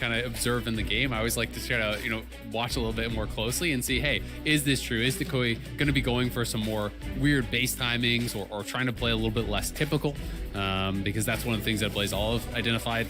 kind of observe in the game, I always like to try to, watch a little bit more closely and see, hey, is this true? Is Decoy going to be going for some more weird base timings or trying to play a little bit less typical? Because that's one of the things that Blaze Olive identified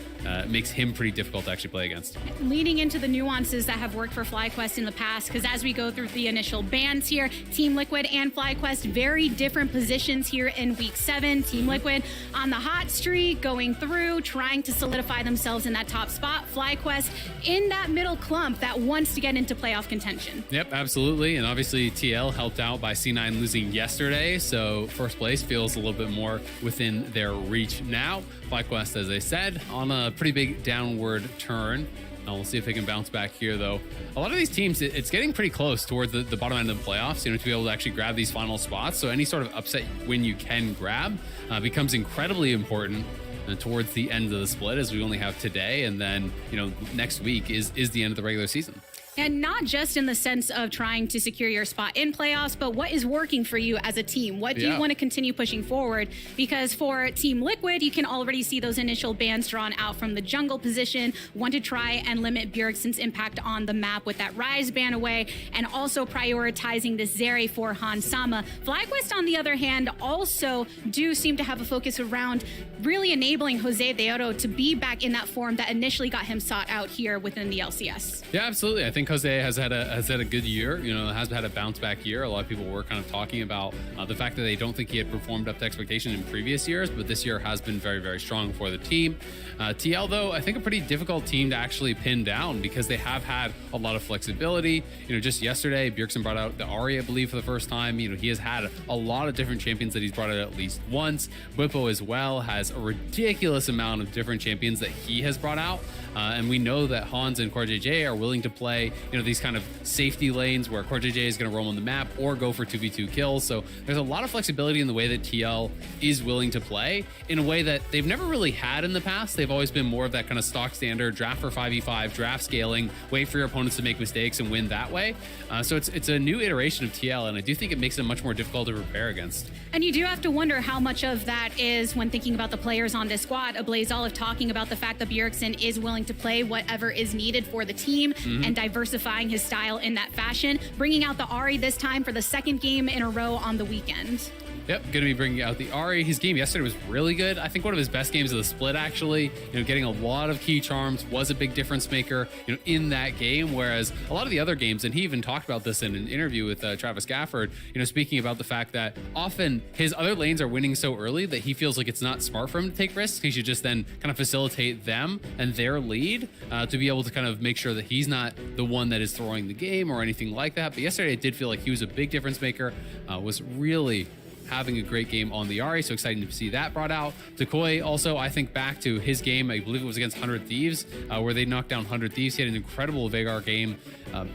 makes him pretty difficult to actually play against. Leaning into the nuances that have worked for FlyQuest in the past, because as we go through the initial bans here, Team Liquid and FlyQuest, very different positions here in Week 7. Team Liquid on the hot streak, going through, trying to solidify themselves in that top spot. FlyQuest in that middle clump that wants to get into playoff contention. Yep, absolutely. And obviously TL helped out by C9 losing yesterday, so first place feels a little bit more within their reach now. FlyQuest, as I said, on a pretty big downward turn. We'll see if they can bounce back here, though. A lot of these teams, it's getting pretty close towards the bottom end of the playoffs, to be able to actually grab these final spots. So any sort of upset win you can grab becomes incredibly important towards the end of the split, as we only have today. And then, next week is the end of the regular season. And not just in the sense of trying to secure your spot in playoffs, but what is working for you as a team? What do you want to continue pushing forward? Because for Team Liquid, you can already see those initial bans drawn out from the jungle position. Want to try and limit Bjergsen's impact on the map with that Ryze ban away, and also prioritizing this Zeri for Hans Sama. FlyQuest, on the other hand, also do seem to have a focus around really enabling Jose de Oro to be back in that form that initially got him sought out here within the LCS. Yeah, absolutely. I think Jose has had a good year. Has had a bounce back year. A lot of people were kind of talking about the fact that they don't think he had performed up to expectation in previous years, but this year has been very, very strong for the team. TL, though, I think a pretty difficult team to actually pin down because they have had a lot of flexibility. Just yesterday, Bjergsen brought out the Ahri, I believe, for the first time. He has had a lot of different champions that he's brought out at least once. Bwipo as well has a ridiculous amount of different champions that he has brought out. And we know that Hans and CoreJJ are willing to play, these kind of safety lanes where CoreJJ is going to roam on the map or go for 2v2 kills. So there's a lot of flexibility in the way that TL is willing to play in a way that they've never really had in the past. They've always been more of that kind of stock standard draft for 5v5, draft scaling, wait for your opponents to make mistakes and win that way. So it's a new iteration of TL, and I do think it makes it much more difficult to prepare against. And you do have to wonder how much of that is when thinking about the players on this squad. A Blaze Olive talking about the fact that Bjergsen is willing to play whatever is needed for the team and diversifying his style in that fashion, bringing out the Ahri this time for the second game in a row on the weekend. Yep, going to be bringing out the Ahri. His game yesterday was really good. I think one of his best games of the split, actually. Getting a lot of key charms was a big difference maker, in that game. Whereas a lot of the other games, and he even talked about this in an interview with Travis Gafford, speaking about the fact that often his other lanes are winning so early that he feels like it's not smart for him to take risks. He should just then kind of facilitate them and their lead to be able to kind of make sure that he's not the one that is throwing the game or anything like that. But yesterday, it did feel like he was a big difference maker, was really having a great game on the Ahri, so exciting to see that brought out. Decoy also, I think back to his game, I believe it was against 100 Thieves, where they knocked down 100 Thieves. He had an incredible Veigar game,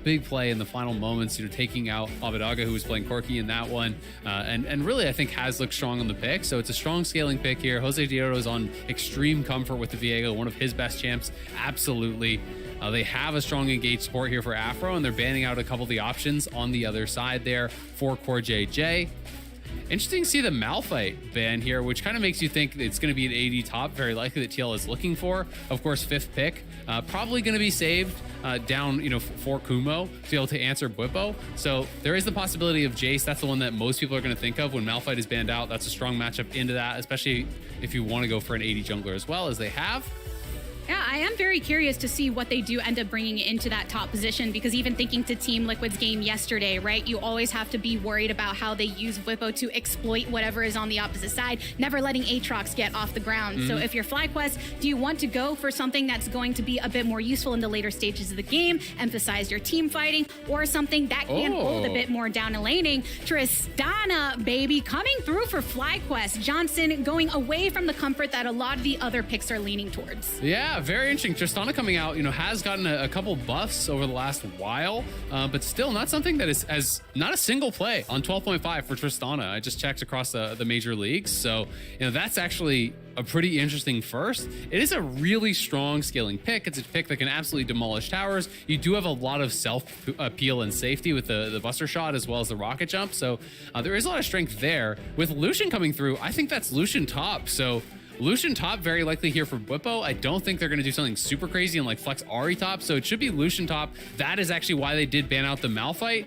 big play in the final moments, taking out Avidaga, who was playing Corki in that one, and really I think has looked strong on the pick, so it's a strong scaling pick here. Jose de Oro is on extreme comfort with the Viego, one of his best champs, absolutely. They have a strong engaged support here for Afro, and they're banning out a couple of the options on the other side there for CoreJJ. Interesting to see the Malphite ban here, which kind of makes you think it's going to be an AD top, very likely that TL is looking for. Of course, fifth pick, probably going to be saved down, for Kumo to be able to answer Bwipo. So there is the possibility of Jace. That's the one that most people are going to think of when Malphite is banned out. That's a strong matchup into that, especially if you want to go for an AD jungler as well, as they have. Yeah, I am very curious to see what they do end up bringing into that top position, because even thinking to Team Liquid's game yesterday, right, you always have to be worried about how they use Bwipo to exploit whatever is on the opposite side, never letting Aatrox get off the ground. So if you're FlyQuest, do you want to go for something that's going to be a bit more useful in the later stages of the game, emphasize your team fighting, or something that can hold a bit more down in laning? Tristana, baby, coming through for FlyQuest. Johnson going away from the comfort that a lot of the other picks are leaning towards. Yeah, very interesting. Tristana coming out, has gotten a couple buffs over the last while, but still not something that is as not a single play on 12.5 for Tristana. I just checked across the major leagues. So, that's actually a pretty interesting first. It is a really strong scaling pick. It's a pick that can absolutely demolish towers. You do have a lot of self appeal and safety with the Buster Shot as well as the rocket jump. So there is a lot of strength there. With Lucian coming through, I think that's Lucian top. So Lucian top very likely here for Bwipo. I don't think they're going to do something super crazy and like flex Ahri top, so it should be Lucian top. That is actually why they did ban out the Malphite.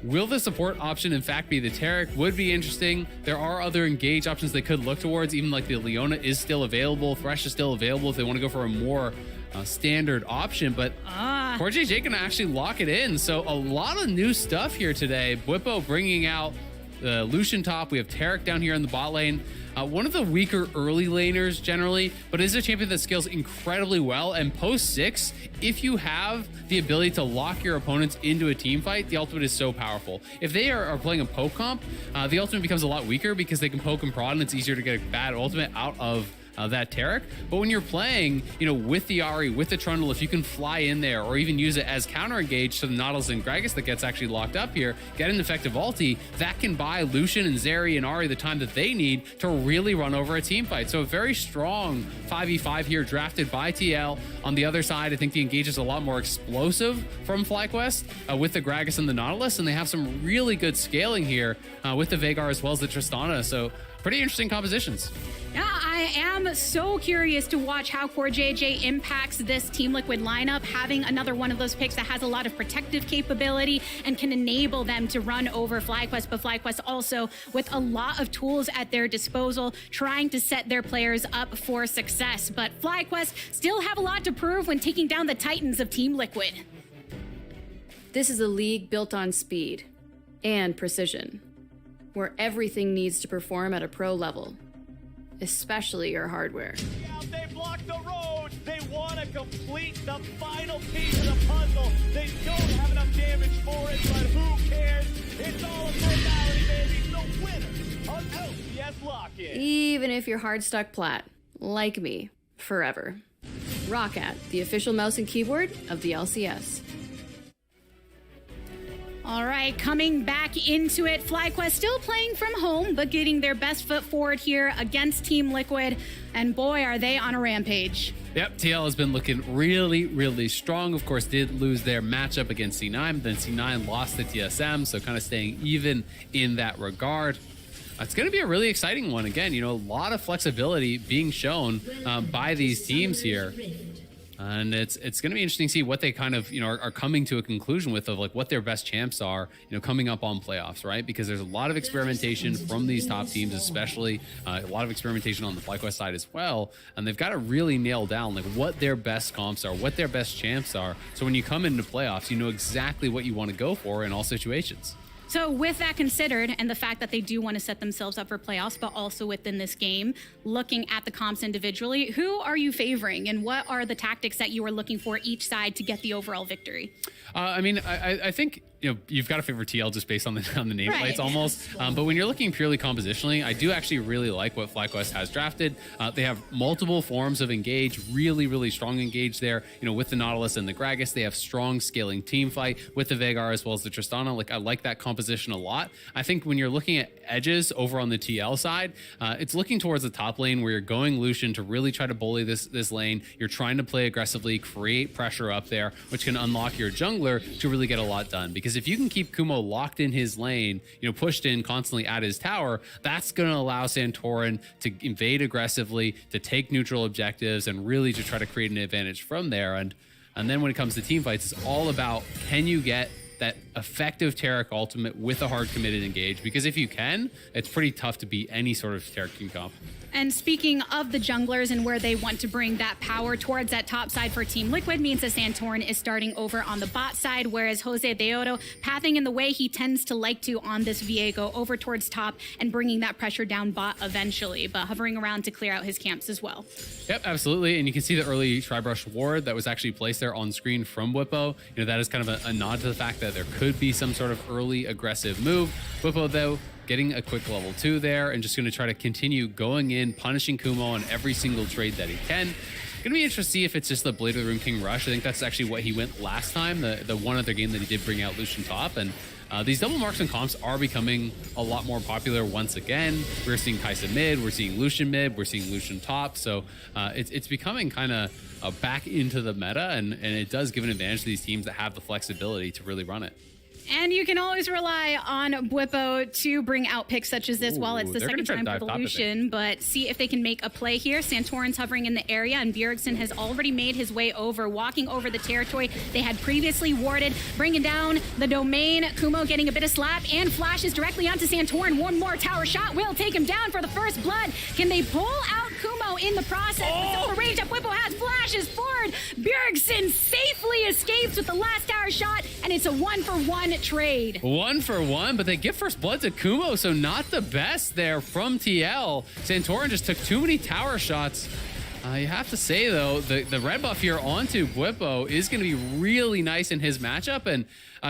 Will the support option in fact be the Taric? Would be interesting. There are other engage options they could look towards, even like the Leona is still available. Thresh is still available if they want to go for a more standard option, but CoreJJ can actually lock it in. So a lot of new stuff here today. Bwipo bringing out the Lucian top. We have Taric down here in the bot lane. One of the weaker early laners generally, but is a champion that scales incredibly well. And post 6, if you have the ability to lock your opponents into a team fight, the ultimate is so powerful. If they are playing a poke comp, the ultimate becomes a lot weaker because they can poke and prod, and it's easier to get a bad ultimate out of that Taric. But when you're playing, with the Ahri, with the Trundle, if you can fly in there or even use it as counter engage to the Nautilus and Gragas that gets actually locked up here, get an effective ulti, that can buy Lucian and Zeri and Ahri the time that they need to really run over a team fight. So a very strong 5v5 here drafted by TL. On the other side, I think the engage is a lot more explosive from FlyQuest with the Gragas and the Nautilus, and they have some really good scaling here with the Veigar as well as the Tristana. So pretty interesting compositions. Yeah, I am so curious to watch how CoreJJ impacts this Team Liquid lineup, having another one of those picks that has a lot of protective capability and can enable them to run over FlyQuest, but FlyQuest also with a lot of tools at their disposal, trying to set their players up for success. But FlyQuest still have a lot to prove when taking down the Titans of Team Liquid. This is a league built on speed and precision, where everything needs to perform at a pro level, especially your hardware. They block the road. They want to complete the final piece of the puzzle. They don't have enough damage for it, but who cares? It's all a formality, baby. The winner of LCS Lock-In. Even if you're hard stuck plat, like me, forever. Roccat, the official mouse and keyboard of the LCS. All right, coming back into it, FlyQuest still playing from home, but getting their best foot forward here against Team Liquid. And boy, are they on a rampage. Yep, TL has been looking really, really strong. Of course, did lose their matchup against C9, but then C9 lost to TSM, so kind of staying even in that regard. It's going to be a really exciting one. Again, a lot of flexibility being shown by these teams here. And it's going to be interesting to see what they kind of, are coming to a conclusion with of like what their best champs are, coming up on playoffs, right? Because there's a lot of experimentation from these top teams, especially a lot of experimentation on the FlyQuest side as well. And they've got to really nail down like what their best comps are, what their best champs are. So when you come into playoffs, you know exactly what you want to go for in all situations. So with that considered, and the fact that they do want to set themselves up for playoffs, but also within this game, looking at the comps individually, who are you favoring and what are the tactics that you are looking for each side to get the overall victory? I think you've got to favor TL just based on the nameplates almost. But when you're looking purely compositionally, I do actually really like what FlyQuest has drafted. They have multiple forms of engage, really, really strong engage there. With the Nautilus and the Gragas, they have strong scaling team fight with the Veigar as well as the Tristana. Like I like that composition a lot. I think when you're looking at edges over on the TL side, it's looking towards the top lane where you're going Lucian to really try to bully this lane. You're trying to play aggressively, create pressure up there, which can unlock your jungler to really get a lot done. Because if you can keep Kumo locked in his lane, pushed in constantly at his tower, that's going to allow Santorin to invade aggressively, to take neutral objectives, and really to try to create an advantage from there. And then when it comes to team fights, it's all about, can you get that effective Taric ultimate with a hard committed engage? Because if you can, it's pretty tough to beat any sort of Taric team comp. And speaking of the junglers and where they want to bring that power towards that top side for Team Liquid means that Santorin is starting over on the bot side, whereas Jose Deodo pathing in the way he tends to like to on this Viego over towards top and bringing that pressure down bot eventually, but hovering around to clear out his camps as well. Yep, absolutely. And you can see the early Tribrush ward that was actually placed there on screen from Bwipo. That is kind of a nod to the fact that there could be some sort of early aggressive move. Bwipo, though, getting a quick level 2 there and just going to try to continue going in, punishing Kumo on every single trade that he can. Going to be interesting to see if it's just the Blade of the Rune King rush. I think that's actually what he went last time, the one other game that he did bring out Lucian top. And these double marks and comps are becoming a lot more popular once again. We're seeing Kai'Sa mid, we're seeing Lucian mid, we're seeing Lucian top. So it's becoming kind of back into the meta, and it does give an advantage to these teams that have the flexibility to really run it. And you can always rely on Bwipo to bring out picks such as this while it's the they're gonna second try to time dive top, I think. revolution, but see if they can make a play here. Santorin's hovering in the area, and Bjergsen has already made his way over, walking over the territory they had previously warded, bringing down the domain. Kumo getting a bit of slap and flashes directly onto Santorin. One more tower shot will take him down for the first blood. Can they pull out Kumo in the process? With all the range that Bwipo has, flashes forward. Bjergsen safely escapes with the last tower shot, and it's a 1-for-1 trade. 1-for-1, but they give first blood to Kumo, so not the best there from TL. Santorin just took too many tower shots. You have to say, though, the red buff here onto Bwipo is going to be really nice in his matchup, and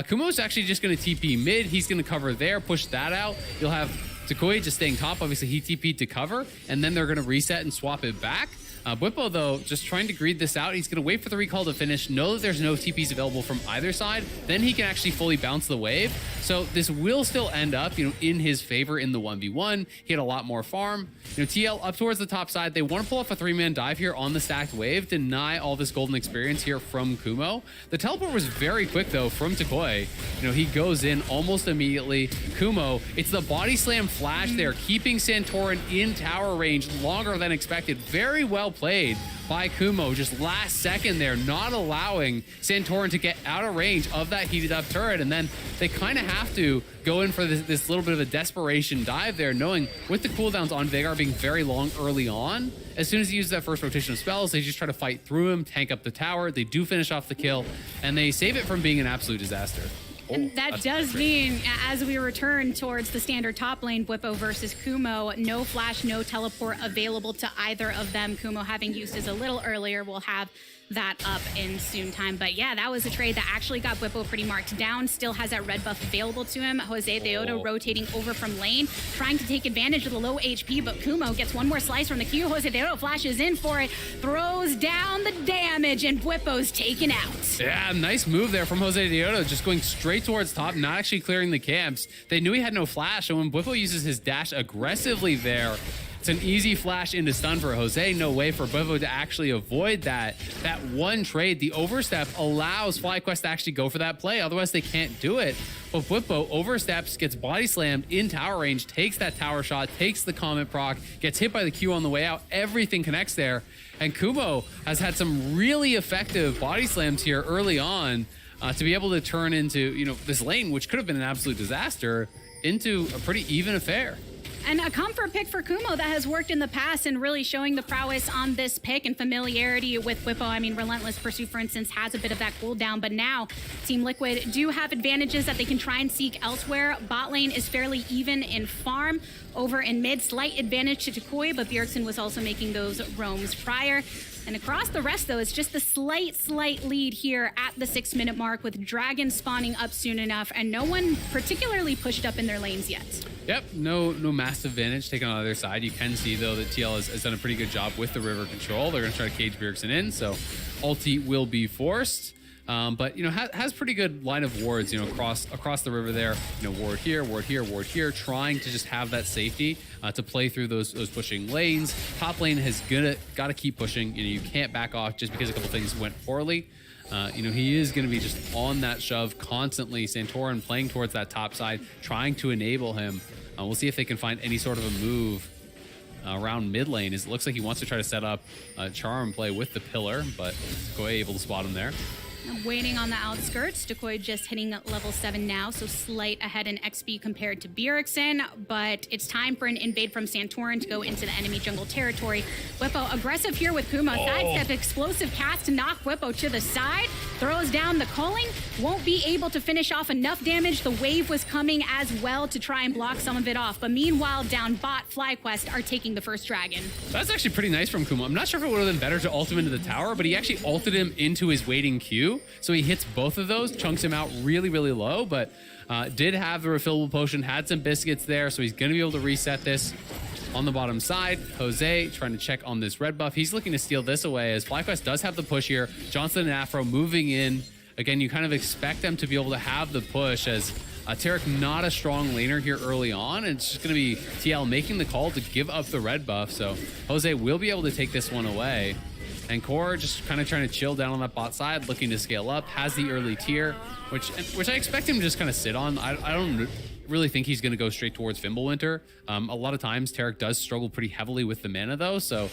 Kumo's actually just going to TP mid. He's going to cover there, push that out. You'll have Takoi just staying top. Obviously, he TP'd to cover, and then they're going to reset and swap it back. Bwipo, though, just trying to greed this out. He's going to wait for the recall to finish, know that there's no TPs available from either side. Then he can actually fully bounce the wave. So this will still end up, in his favor in the 1v1. He had a lot more farm. TL up towards the top side. They want to pull off a 3-man dive here on the stacked wave, deny all this golden experience here from Kumo. The teleport was very quick, though, from Takoi. He goes in almost immediately. Kumo, it's the body slam flash there, keeping Santorin in tower range longer than expected. Very well played by Kumo, just last second there, not allowing Santorin to get out of range of that heated up turret. And then they kind of have to go in for this little bit of a desperation dive there, knowing with the cooldowns on Veigar being very long early on, as soon as he uses that first rotation of spells, they just try to fight through him, tank up the tower. They do finish off the kill, and they save it from being an absolute disaster. And that does mean, as we return towards the standard top lane, Bwipo versus Kumo, no flash, no teleport available to either of them. Kumo, having used his a little earlier, will have that up in soon time. But yeah, that was a trade that actually got Bwipo pretty marked down. Still has that red buff available to him. Jose Deodo rotating over from lane, trying to take advantage of the low HP, but Kumo gets one more slice from the Q. Jose Deodo flashes in for it, throws down the damage, and Bwipo's taken out. Yeah, nice move there from Jose Deodo, just going straight towards top, not actually clearing the camps. They knew he had no flash, and when Bwipo uses his dash aggressively there, it's an easy flash into stun for Jose. No way for Bwipo to actually avoid that. That one trade, the overstep, allows FlyQuest to actually go for that play. Otherwise, they can't do it. But Bwipo oversteps, gets body slammed in tower range, takes that tower shot, takes the Comet proc, gets hit by the Q on the way out. Everything connects there. And Kumo has had some really effective body slams here early on to be able to turn into, this lane, which could have been an absolute disaster, into a pretty even affair. And a comfort pick for Kumo that has worked in the past and really showing the prowess on this pick and familiarity with Bwipo. I mean, Relentless Pursuit, for instance, has a bit of that cooldown, but now Team Liquid do have advantages that they can try and seek elsewhere. Bot lane is fairly even in farm. Over in mid, slight advantage to Takoi, but Bjergsen was also making those roams prior. And across the rest, though, it's just a slight lead here at the 6-minute mark, with Dragon spawning up soon enough, and no one particularly pushed up in their lanes yet. Yep, no massive advantage taken on the other side. You can see, though, that TL has done a pretty good job with the river control. They're going to try to cage Bjergsen in, so ulti will be forced. But has pretty good line of wards, across the river there. Ward here, ward here, ward here, trying to just have that safety to play through those pushing lanes. Top lane has got to keep pushing. You can't back off just because a couple things went poorly. He is going to be just on that shove constantly. Santorin playing towards that top side, trying to enable him. We'll see if they can find any sort of a move around mid lane. It looks like he wants to try to set up a charm play with the pillar, but Takoi able to spot him there. Waiting on the outskirts. Takoi just hitting level 7 now, so slight ahead in XP compared to Bjergsen, but it's time for an invade from Santorin to go into the enemy jungle territory. Bwipo aggressive here with Kumo. Sidestep, explosive cast to knock Bwipo to the side. Throws down the culling. Won't be able to finish off enough damage. The wave was coming as well to try and block some of it off, but meanwhile, down bot, FlyQuest are taking the first dragon. That's actually pretty nice from Kumo. I'm not sure if it would have been better to ult him into the tower, but he actually ulted him into his waiting Q. So he hits both of those, chunks him out really low, but did have the refillable potion, had some biscuits there, so he's going to be able to reset this. On the bottom side, Jose trying to check on this red buff. He's looking to steal this away as FlyQuest does have the push here. Johnson and Afro moving in. Again, you kind of expect them to be able to have the push as Tarek not a strong laner here early on, and it's just going to be TL making the call to give up the red buff, so Jose will be able to take this one away. And Core just kind of trying to chill down on that bot side, looking to scale up, has the early tier, which I expect him to just kind of sit on. I don't really think he's going to go straight towards Fimbulwinter. A lot of times Tarek does struggle pretty heavily with the mana though, so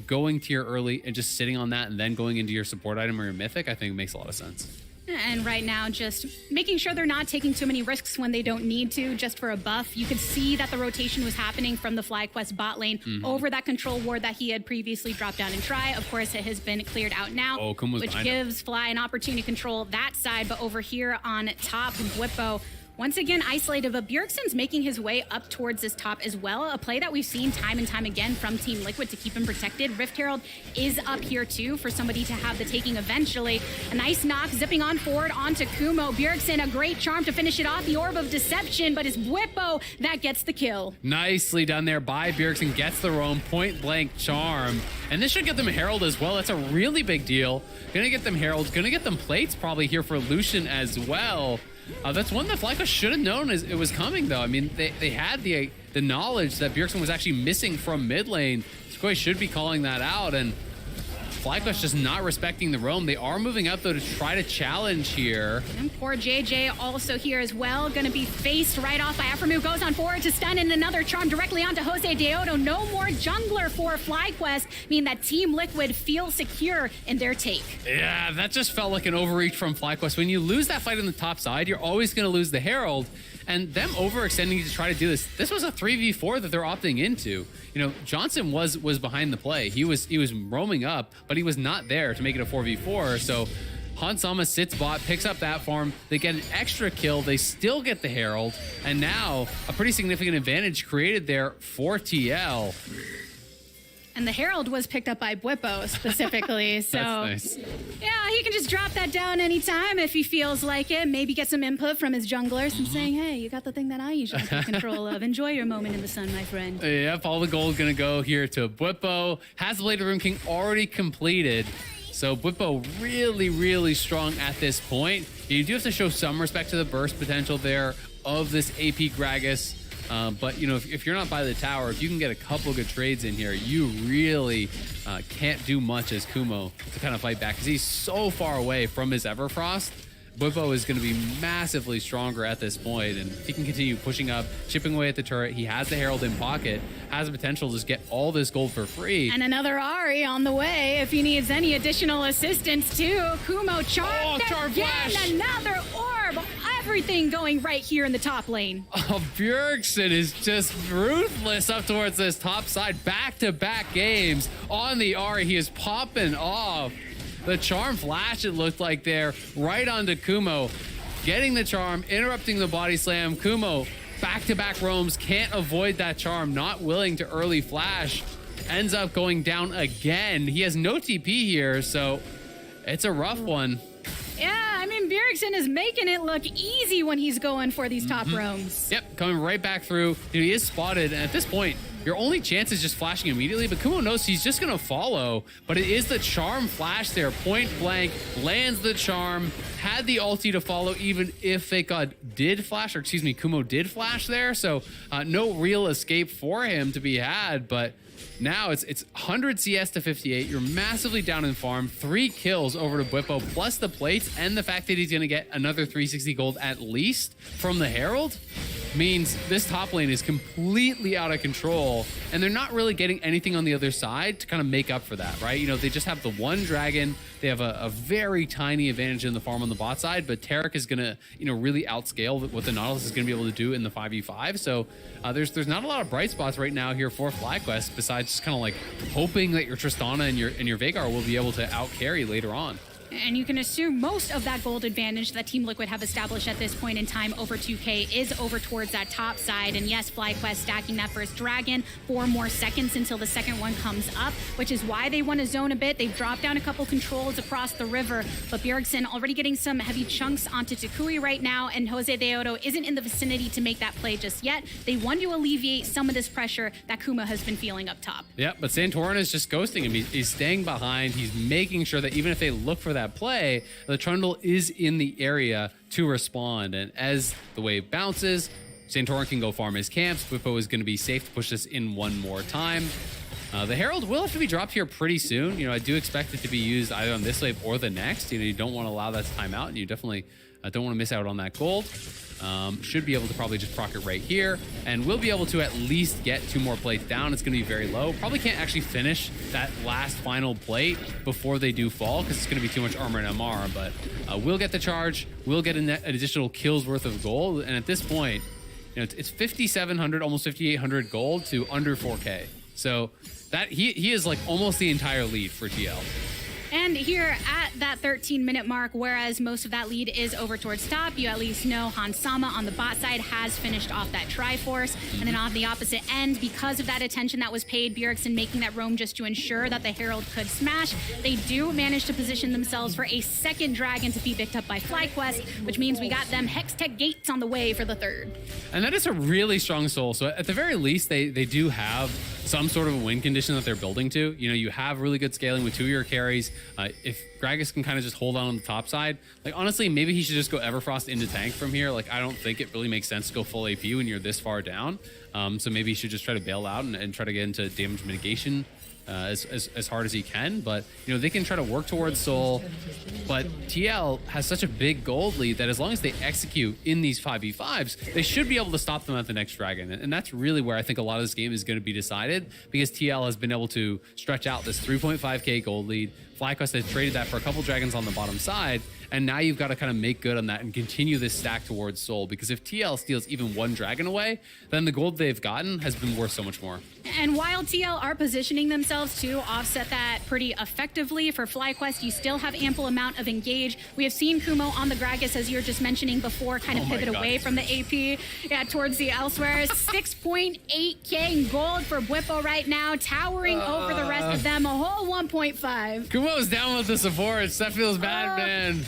going tier early and just sitting on that and then going into your support item or your mythic, I think makes a lot of sense. And right now, just making sure they're not taking too many risks when they don't need to, just for a buff. You could see that the rotation was happening from the FlyQuest bot lane over that control ward that he had previously dropped down and try. Of course, it has been cleared out now, which gives Fly an opportunity to control that side. But over here on top, Bwipo, once again isolated, but Bjergsen's making his way up towards this top as well. A play that we've seen time and time again from Team Liquid to keep him protected. Rift Herald is up here too for somebody to have the taking eventually. A nice knock zipping on forward onto Kumo. Bjergsen, a great charm to finish it off. The Orb of Deception, but it's Bwipo that gets the kill. Nicely done there by Bjergsen, gets the roam, point blank charm. And this should get them Herald as well. That's a really big deal. Gonna get them Heralds, gonna get them plates probably here for Lucian as well. That's one that FlyQuest should have known as it was coming, though. I mean, they had the knowledge that Bjergsen was actually missing from mid lane. Skoi should be calling that out, and FlyQuest just not respecting the roam. They are moving up, though, to try to challenge here. And poor JJ also here as well. Going to be faced right off by Aphromoo. Goes on forward to stun, and another charm directly onto Jose Deodo. No more jungler for FlyQuest, meaning that Team Liquid feels secure in their take. Yeah, that just felt like an overreach from FlyQuest. When you lose that fight on the top side, you're always going to lose the Herald. And them overextending to try to do this was a 3v4 that they're opting into. Johnson was behind the play. He was roaming up, but he was not there to make it a 4v4. So Hansama sits bot, picks up that farm. They get an extra kill. They still get the Herald. And now a pretty significant advantage created there for TL. And the Herald was picked up by Bwipo specifically. So that's nice. Yeah, he can just drop that down anytime if he feels like it. Maybe get some input from his junglers and saying, hey, you got the thing that I usually take control of. Enjoy your moment in the sun, my friend. Yep, all the gold gonna go here to Bwipo. Has the Blade of Rune King already completed. So Bwipo really, really strong at this point. You do have to show some respect to the burst potential there of this AP Gragas. But if you're not by the tower, if you can get a couple good trades in here, you really can't do much as Kumo to kind of fight back because he's so far away from his Everfrost. Bwipo is going to be massively stronger at this point, and if he can continue pushing up, chipping away at the turret, he has the Herald in pocket, has the potential to just get all this gold for free. And another Ahri on the way if he needs any additional assistance too. Kumo charmed charm again, flash. another orb. Everything going right here in the top lane. Bjergsen is just ruthless up towards this top side. Back-to-back games on the Ahri. He is popping off. The charm flash, it looked like there, right onto Kumo. Getting the charm, interrupting the body slam. Kumo, back-to-back roams, can't avoid that charm, not willing to early flash. Ends up going down again. He has no TP here, so it's a rough one. Yeah, I mean, Bjergsen is making it look easy when he's going for these top roams. Yep, coming right back through. He is spotted, and at this point, your only chance is just flashing immediately, but Kumo knows he's just gonna follow, but it is the charm flash there, point blank, lands the charm, had the ulti to follow even if Kumo did flash there, so no real escape for him to be had, but now it's 100 CS to 58. You're massively down in farm. 3 kills over to Bwipo, plus the plates, and the fact that he's going to get another 360 gold at least from the Herald means this top lane is completely out of control, and they're not really getting anything on the other side to kind of make up for that, right? They just have the one dragon. They have a very tiny advantage in the farm on the bot side, but Tarek is going to, really outscale what the Nautilus is going to be able to do in the 5v5. So there's not a lot of bright spots right now here for FlyQuest besides just kind of like hoping that your Tristana and your Veigar will be able to outcarry later on. And you can assume most of that gold advantage that Team Liquid have established at this point in time over 2K is over towards that top side. And yes, FlyQuest stacking that first dragon, 4 more seconds until the second one comes up, which is why they want to zone a bit. They've dropped down a couple controls across the river, but Bjergsen already getting some heavy chunks onto Takui right now, and Jose Deodo isn't in the vicinity to make that play just yet. They want to alleviate some of this pressure that Kuma has been feeling up top. Yep, but Santorin is just ghosting him. He's staying behind. He's making sure that even if they look for that play, the Trundle is in the area to respond. And as the wave bounces, Santorin can go farm his camps. Bwipo is going to be safe to push this in one more time. The Herald will have to be dropped here pretty soon. You know, I do expect it to be used either on this wave or the next. You know, you don't want to allow that to time out, and you definitely don't want to miss out on that gold. Should be able to probably just proc it right here, and we'll be able to at least get 2 more plates down. It's going to be very low. Probably can't actually finish that last final plate before they do fall because it's going to be too much armor and MR, but we'll get the charge. We'll get an additional kills worth of gold, and at this point, you know, it's 5,700, almost 5,800 gold to under 4K. So that he is like almost the entire lead for TL. And here at that 13-minute mark, whereas most of that lead is over towards top, you at least know Hansama on the bot side has finished off that Triforce. And then on the opposite end, because of that attention that was paid, Bjergsen making that roam just to ensure that the Herald could smash, they do manage to position themselves for a second dragon to be picked up by FlyQuest, which means we got them Hextech gates on the way for the third. And that is a really strong soul. So at the very least, they do have some sort of a win condition that they're building to. You know, you have really good scaling with 2 of your carries. If Gragas can kind of just hold on the top side, like honestly, maybe he should just go Everfrost into tank from here. Like I don't think it really makes sense to go full AP when you're this far down. So maybe he should just try to bail out and try to get into damage mitigation as hard as he can. But you know, they can try to work towards Soul, but TL has such a big gold lead that as long as they execute in these 5v5s, they should be able to stop them at the next dragon. And that's really where I think a lot of this game is going to be decided, because TL has been able to stretch out this 3.5k gold lead. FlyQuest has traded that for a couple dragons on the bottom side, and now you've got to kind of make good on that and continue this stack towards Soul, because if TL steals even 1 dragon away, then the gold they've gotten has been worth so much more. And while TL are positioning themselves to offset that pretty effectively, for FlyQuest, you still have ample amount of engage. We have seen Kumo on the Gragas, as you were just mentioning before, kind of pivot away from the AP towards the elsewhere. 6.8k in gold for Bwipo right now, towering over the rest of them, a whole 1.5. Kumo's down with the supports. That feels bad, man.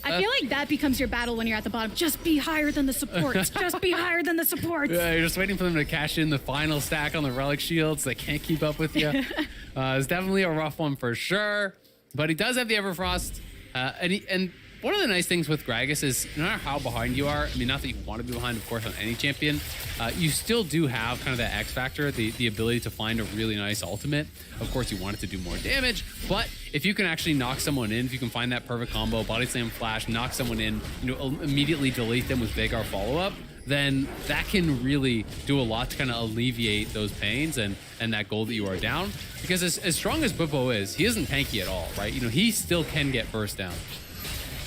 I feel like that becomes your battle when you're at the bottom. Just be higher than the supports. Just be higher than the supports. Yeah, you're just waiting for them to cash in the final stack on the relic shields. They can't keep up with you. It's definitely a rough one for sure. But he does have the Everfrost. And one of the nice things with Gragas is no matter how behind you are, I mean, not that you want to be behind, of course, on any champion, you still do have kind of that X factor, the ability to find a really nice ultimate. Of course, you want it to do more damage, but if you can actually knock someone in, if you can find that perfect combo, body slam flash, knock someone in, you know, immediately delete them with Veigar follow-up, then that can really do a lot to kind of alleviate those pains and that goal that you are down. Because as strong as Bwipo is, he isn't tanky at all, right? You know, he still can get burst down.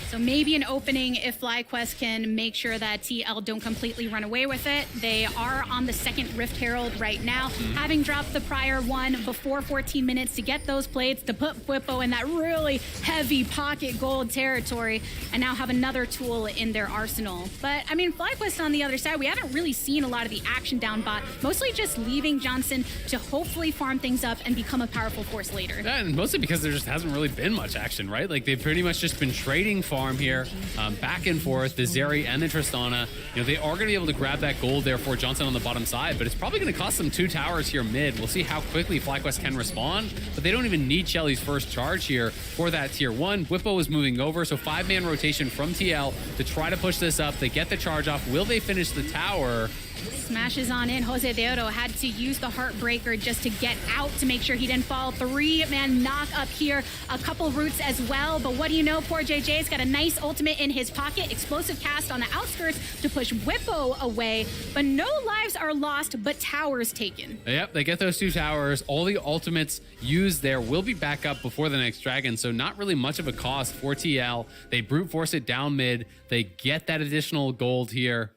So maybe an opening if FlyQuest can make sure that TL don't completely run away with it. They are on the second Rift Herald right now, having dropped the prior one before 14 minutes to get those plates, to put Bwipo in that really heavy pocket gold territory, and now have another tool in their arsenal. But, I mean, FlyQuest on the other side, we haven't really seen a lot of the action down bot, mostly just leaving Johnson to hopefully farm things up and become a powerful force later. Yeah, and mostly because there just hasn't really been much action, right? Like, they've pretty much just been trading farm here, back and forth, the Zeri and the Tristana. You know, they are going to be able to grab that gold there for Johnson on the bottom side, but it's probably going to cost them 2 towers here mid. We'll see how quickly FlyQuest can respond, but they don't even need Shelly's first charge here for that tier 1. Bwipo is moving over, so 5-man rotation from TL to try to push this up. They get the charge off. Will they finish the tower? Smashes on in. Jose De Oro had to use the Heartbreaker just to get out to make sure he didn't fall. 3-man knock up here. A couple roots as well. But what do you know? Poor JJ's got a nice ultimate in his pocket. Explosive cast on the outskirts to push Bwipo away. But no lives are lost, but towers taken. Yep, they get those 2 towers. All the ultimates used there will be back up before the next dragon. So not really much of a cost for TL. They brute force it down mid. They get that additional gold here.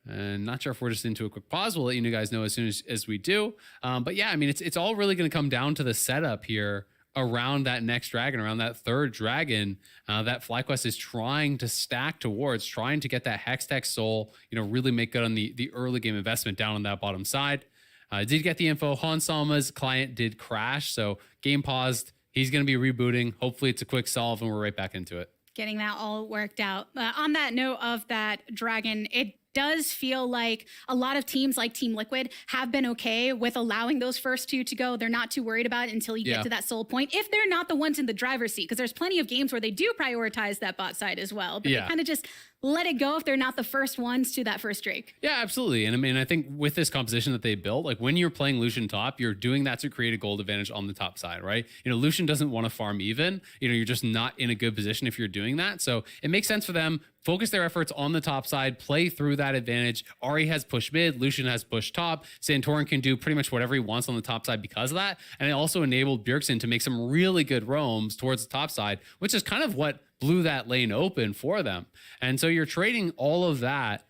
And not sure if we're just into a quick pause. We'll let you guys know as soon as we do. But yeah, I mean, it's all really going to come down to the setup here around that next dragon, around that third dragon that FlyQuest is trying to stack towards, trying to get that Hextech soul, you know, really make good on the early game investment down on that bottom side. I did get the info. Hansama's client did crash, so game paused. He's going to be rebooting. Hopefully it's a quick solve and we're right back into it. Getting that all worked out. On that note of that dragon, it does feel like a lot of teams like Team Liquid have been okay with allowing those first 2 to go. They're not too worried about it until you get to that soul point, if they're not the ones in the driver's seat, because there's plenty of games where they do prioritize that bot side as well, but they kind of just let it go if they're not the first ones to that first Drake. Yeah, absolutely. And I mean, I think with this composition that they built, like when you're playing Lucian top, you're doing that to create a gold advantage on the top side, right? Lucian doesn't want to farm even. You're just not in a good position if you're doing that. So it makes sense for them. Focus their efforts on the top side, play through that advantage. Ahri has pushed mid, Lucian has pushed top. Santorin can do pretty much whatever he wants on the top side because of that. And it also enabled Bjergsen to make some really good roams towards the top side, which is kind of what blew that lane open for them. And so you're trading all of that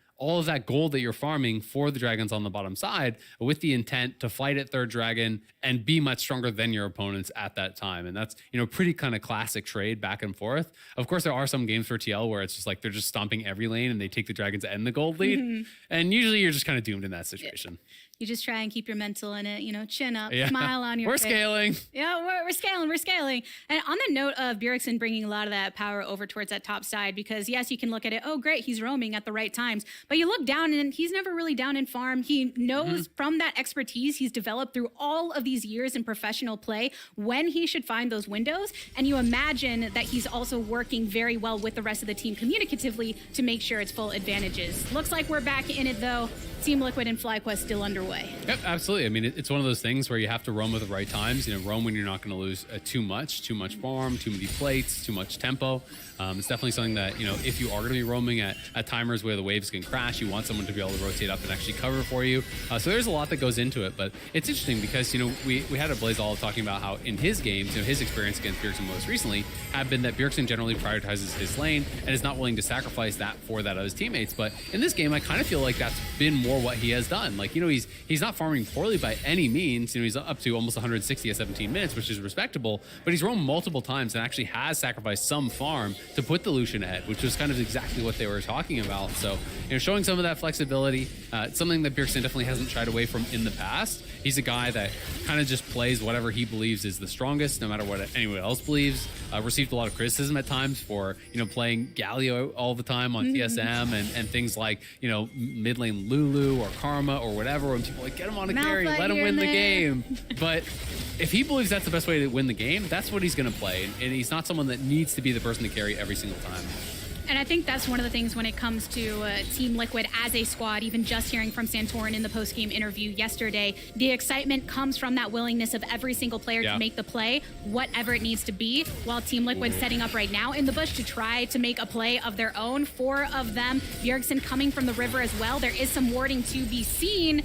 gold that you're farming for the dragons on the bottom side with the intent to fight at third dragon and be much stronger than your opponents at that time. And that's, pretty kind of classic trade back and forth. Of course, there are some games for TL where it's just like they're just stomping every lane and they take the dragons and the gold lead. Mm-hmm. And usually you're just kind of doomed in that situation. Yeah. You just try and keep your mental in it, chin up, smile on your face. We're scaling. Yeah, we're scaling. And on the note of Bjergsen bringing a lot of that power over towards that top side, because yes, you can look at it, oh great, he's roaming at the right times, but you look down and he's never really down in farm. He knows from that expertise he's developed through all of these years in professional play when he should find those windows. And you imagine that he's also working very well with the rest of the team communicatively to make sure it's full advantages. Looks like we're back in it though. Team Liquid and FlyQuest still underway. Yep, absolutely. I mean, it's one of those things where you have to roam at the right times. Roam when you're not going to lose too much farm, too many plates, too much tempo. It's definitely something that, if you are going to be roaming at timers where the waves can crash, you want someone to be able to rotate up and actually cover for you. So there's a lot that goes into it, but it's interesting because, we had a Blaze all talking about how in his games, his experience against Bjergsen most recently have been that Bjergsen generally prioritizes his lane and is not willing to sacrifice that for that of his teammates. But in this game, I kind of feel like that's been more what he has done. Like, he's not farming poorly by any means. He's up to almost 160 at 17 minutes, which is respectable, but he's roamed multiple times and actually has sacrificed some farm to put the Lucian ahead, which was kind of exactly what they were talking about. So, showing some of that flexibility, something that Bjergsen definitely hasn't shied away from in the past. He's a guy that kind of just plays whatever he believes is the strongest, no matter what anyone else believes. Received a lot of criticism at times for, playing Galio all the time on TSM and things like, mid lane Lulu or Karma or whatever, when people are like, get him on a carry, let him win the game. But if he believes that's the best way to win the game, that's what he's going to play. And he's not someone that needs to be the person to carry every single time. And I think that's one of the things when it comes to Team Liquid as a squad, even just hearing from Santorin in the post-game interview yesterday, the excitement comes from that willingness of every single player to make the play, whatever it needs to be, while Team Liquid's setting up right now in the bush to try to make a play of their own. 4 of them, Bjergsen coming from the river as well. There is some warding to be seen.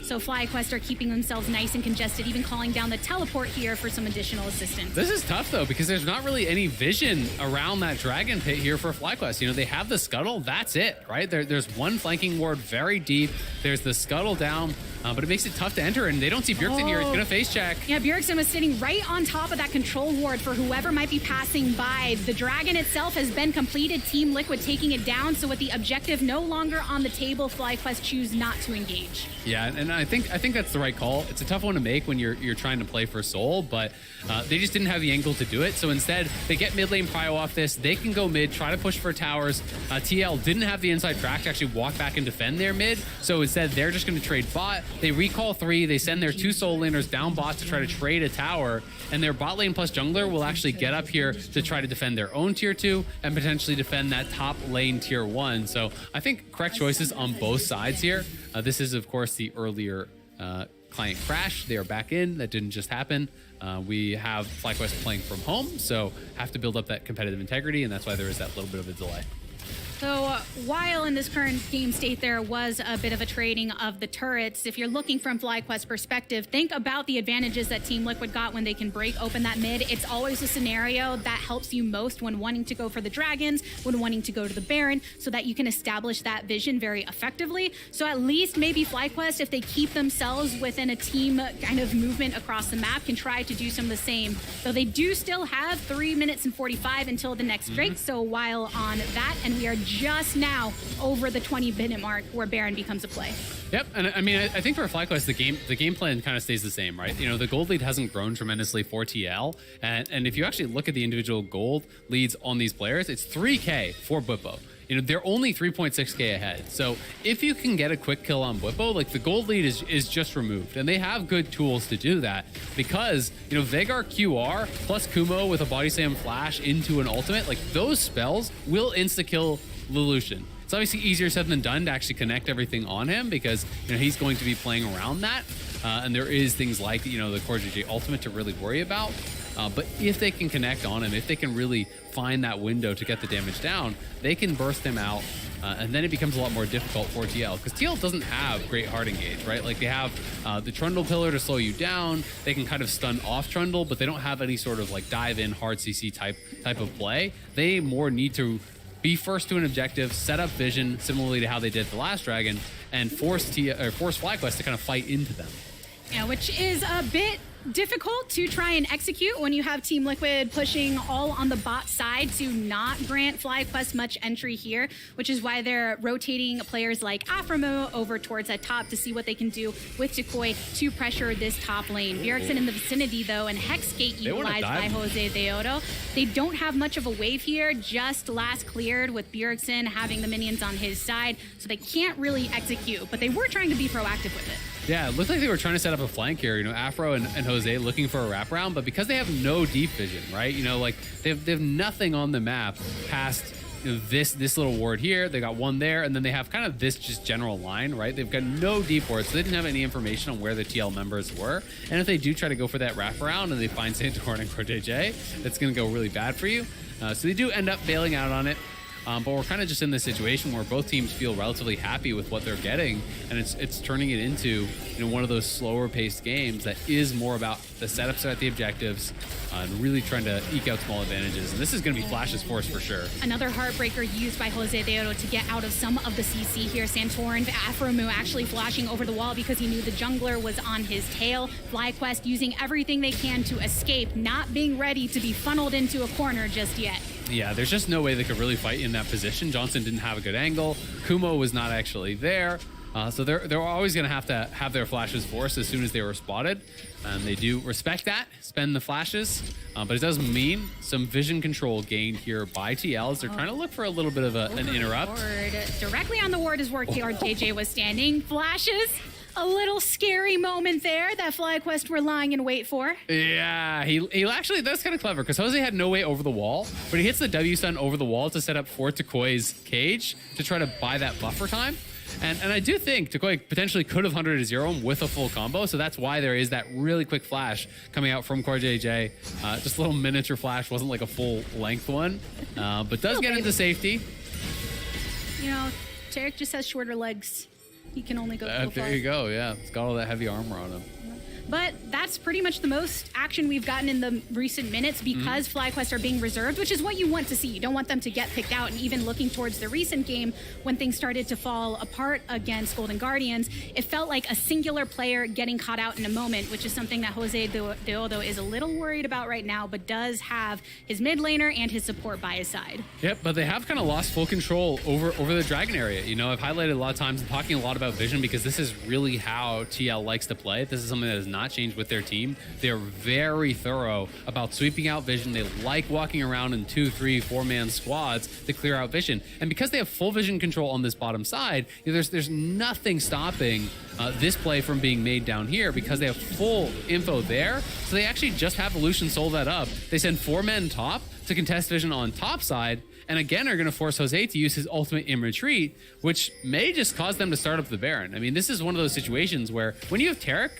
So FlyQuest are keeping themselves nice and congested, even calling down the teleport here for some additional assistance. This is tough, though, because there's not really any vision around that dragon pit here for FlyQuest. They have the scuttle. That's it, right? There's one flanking ward very deep. There's the scuttle down, but it makes it tough to enter, and they don't see Bjergsen here. He's going to face check. Yeah, Bjergsen was sitting right on top of that control ward for whoever might be passing by. The dragon itself has been completed. Team Liquid taking it down, so with the objective no longer on the table, FlyQuest choose not to engage. Yeah, and I think that's the right call. It's a tough one to make when you're trying to play for Soul, but they just didn't have the angle to do it. So instead, they get mid lane prio off this. They can go mid, try to push for towers. TL didn't have the inside track to actually walk back and defend their mid. So instead, they're just going to trade bot. They recall 3. They send their 2 Soul laners down bot to try to trade a tower. And their bot lane plus jungler will actually get up here to try to defend their own tier 2 and potentially defend that top lane tier 1. So I think correct choices on both sides here. This is, of course, the earlier client crash. They are back in. That didn't just happen. We have FlyQuest playing from home, so have to build up that competitive integrity, and that's why there is that little bit of a delay. So while in this current game state there was a bit of a trading of the turrets, if you're looking from FlyQuest's perspective, think about the advantages that Team Liquid got when they can break open that mid. It's always a scenario that helps you most when wanting to go for the dragons, when wanting to go to the Baron, so that you can establish that vision very effectively. So at least maybe FlyQuest, if they keep themselves within a team kind of movement across the map, can try to do some of the same. Though they do still have 3 minutes and 45 until the next Drake, so a while on that, and we are just now over the 20-minute mark where Baron becomes a play. Yep, and I mean, I think for FlyQuest, the game plan kind of stays the same, right? The gold lead hasn't grown tremendously for TL, and if you actually look at the individual gold leads on these players, it's 3K for Bwipo. They're only 3.6K ahead. So if you can get a quick kill on Bwipo, like the gold lead is just removed. And they have good tools to do that because, Veigar QR plus Kumo with a body slam flash into an ultimate, like those spells will insta-kill Lelouch. It's obviously easier said than done to actually connect everything on him because he's going to be playing around that. And there is things like, the Core JJ ultimate to really worry about. But if they can connect on him, if they can really find that window to get the damage down, they can burst him out. And then it becomes a lot more difficult for TL because TL doesn't have great hard engage, right? Like they have the Trundle pillar to slow you down. They can kind of stun off Trundle, but they don't have any sort of like dive in hard CC type of play. They more need to be first to an objective, set up vision similarly to how they did the last Dragon, and force FlyQuest to kind of fight into them. Yeah, which is a bit difficult to try and execute when you have Team Liquid pushing all on the bot side to not grant FlyQuest much entry here, which is why they're rotating players like Aframo over towards that top to see what they can do with Decoy to pressure this top lane. Bjergsen in the vicinity though, and Hexgate utilized by Jose Deodo. They don't have much of a wave here, just last cleared with Bjergsen having the minions on his side, so they can't really execute, but they were trying to be proactive with it. Yeah, it looked like they were trying to set up a flank here, Afro and Jose looking for a wraparound, but because they have no deep vision, right? Like they have nothing on the map past this little ward here. They got one there, and then they have kind of this just general line, right? They've got no deep wards, so they didn't have any information on where the TL members were. And if they do try to go for that wraparound and they find Santorin and CoreJJ, that's going to go really bad for you. So they do end up bailing out on it. But we're kind of just in this situation where both teams feel relatively happy with what they're getting, and it's turning it into one of those slower paced games that is more about the setups at the objectives and really trying to eke out small advantages. And this is going to be Flash's force for sure. Another heartbreaker used by Jose Deodo to get out of some of the CC here. Santorin, Afromu actually flashing over the wall because he knew the jungler was on his tail. FlyQuest using everything they can to escape, not being ready to be funneled into a corner just yet. Yeah, there's just no way they could really fight in that position. Johnson didn't have a good angle. Kumo was not actually there. So they're always going to have their flashes forced as soon as they were spotted. And they do respect that, spend the flashes. But it does mean some vision control gained here by TL as they're trying to look for a little bit of an interrupt. Directly on the ward is where JJ was standing. Flashes. A little scary moment there that FlyQuest were lying in wait for. Yeah, he actually, that's kind of clever because Jose had no way over the wall, but he hits the W stun over the wall to set up for Decoy's cage to try to buy that buffer time. And I do think Decoy potentially could have 100 to 0 him with a full combo, so that's why there is that really quick flash coming out from CoreJJ. Just a little miniature flash, wasn't like a full length one, but does get into safety. Tarek just has shorter legs. He can only go so far. There you go, yeah. It's got all that heavy armor on him. But that's pretty much the most action we've gotten in the recent minutes because FlyQuest are being reserved, which is what you want to see. You don't want them to get picked out. And even looking towards the recent game, when things started to fall apart against Golden Guardians, it felt like a singular player getting caught out in a moment, which is something that Jose Deodo is a little worried about right now, but does have his mid laner and his support by his side. Yep, but they have kind of lost full control over the Dragon area. I've highlighted a lot of times and talking a lot about vision because this is really how TL likes to play. This is something that is not changed with their team. They're very thorough about sweeping out vision. They like walking around in 2, 3, 4-man squads to clear out vision. And because they have full vision control on this bottom side, there's nothing stopping this play from being made down here because they have full info there. So they actually just have Lucian soul that up. They send 4 men top to contest vision on top side, and again are going to force Jose to use his ultimate in retreat, which may just cause them to start up the Baron. I mean, this is one of those situations where when you have Tarek,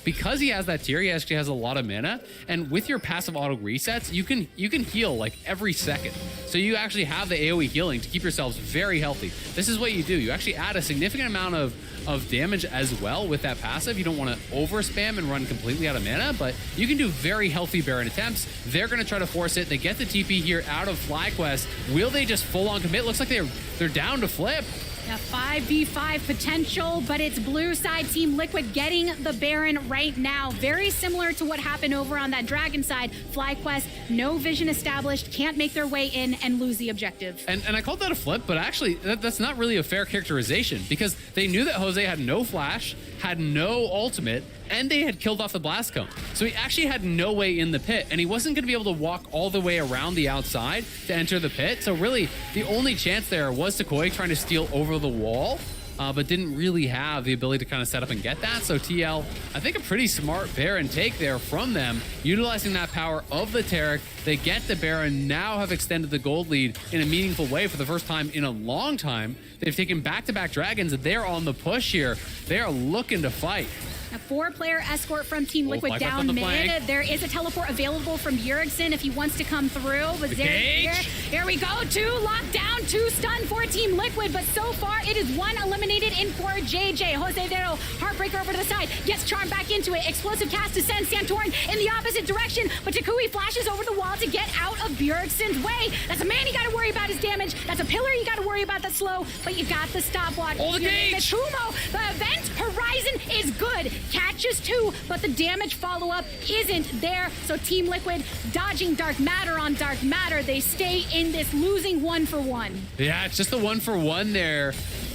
because he has that tier, he actually has a lot of mana, and with your passive auto resets, you can heal like every second. So you actually have the AoE healing to keep yourselves very healthy. This is what you do. You actually add a significant amount of damage as well with that passive. You don't want to over spam and run completely out of mana, but you can do very healthy Baron attempts. They're going to try to force it. They get the TP here out of FlyQuest. Will they just full on commit? Looks like they're down to flip. A 5v5 potential, but it's blue side Team Liquid getting the Baron right now. Very similar to what happened over on that Dragon side. FlyQuest, no vision established, can't make their way in and lose the objective. And I called that a flip, but actually that's not really a fair characterization because they knew that Jose had no flash, had no ultimate, and they had killed off the blast cone. So he actually had no way in the pit, and he wasn't going to be able to walk all the way around the outside to enter the pit. So really, the only chance there was Decoy trying to steal over the wall. but didn't really have the ability to kind of set up and get that. So TL, I think a pretty smart Baron take there from them, utilizing that power of the Taric. They get the Baron, now have extended the gold lead in a meaningful way for the first time in a long time. They've taken back-to-back dragons, and they're on the push here. They are looking to fight. A 4-player escort from Team Liquid Flyquest down on the mid. flank. There is a teleport available from Bjergsen if he wants to come through. But here we go. 2 locked down, 2 stun for Team Liquid. But so far, it is 1 eliminated in for JJ. Jose Vero, Heartbreaker over to the side. Gets Charm back into it. Explosive cast to send Santorin in the opposite direction. But Takui flashes over the wall to get out of Bjergsen's way. That's a man you got to worry about his damage. That's a pillar you got to worry about that's slow. But you got the stopwatch. Oh, the gauge! Kumo, the event horizon is good. Catches 2, but the damage follow-up isn't there. So Team Liquid dodging Dark Matter on Dark Matter. They stay in this, losing 1 for 1. Yeah, it's just a 1 for 1 there.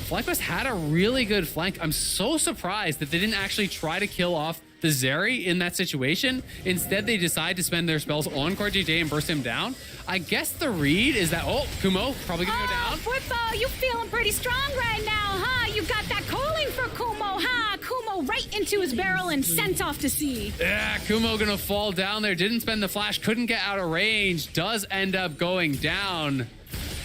Flyquest had a really good flank. I'm so surprised that they didn't actually try to kill off the Zeri in that situation. Instead, they decide to spend their spells on CoreJJ and burst him down. I guess the read is that, oh, Kumo probably gonna go down. Football, you feeling pretty strong right now, huh? You got that calling for Kumo, huh? Kumo right into his barrel and sent off to sea. Yeah, Kumo gonna fall down there. Didn't spend the flash, couldn't get out of range. Does end up going down.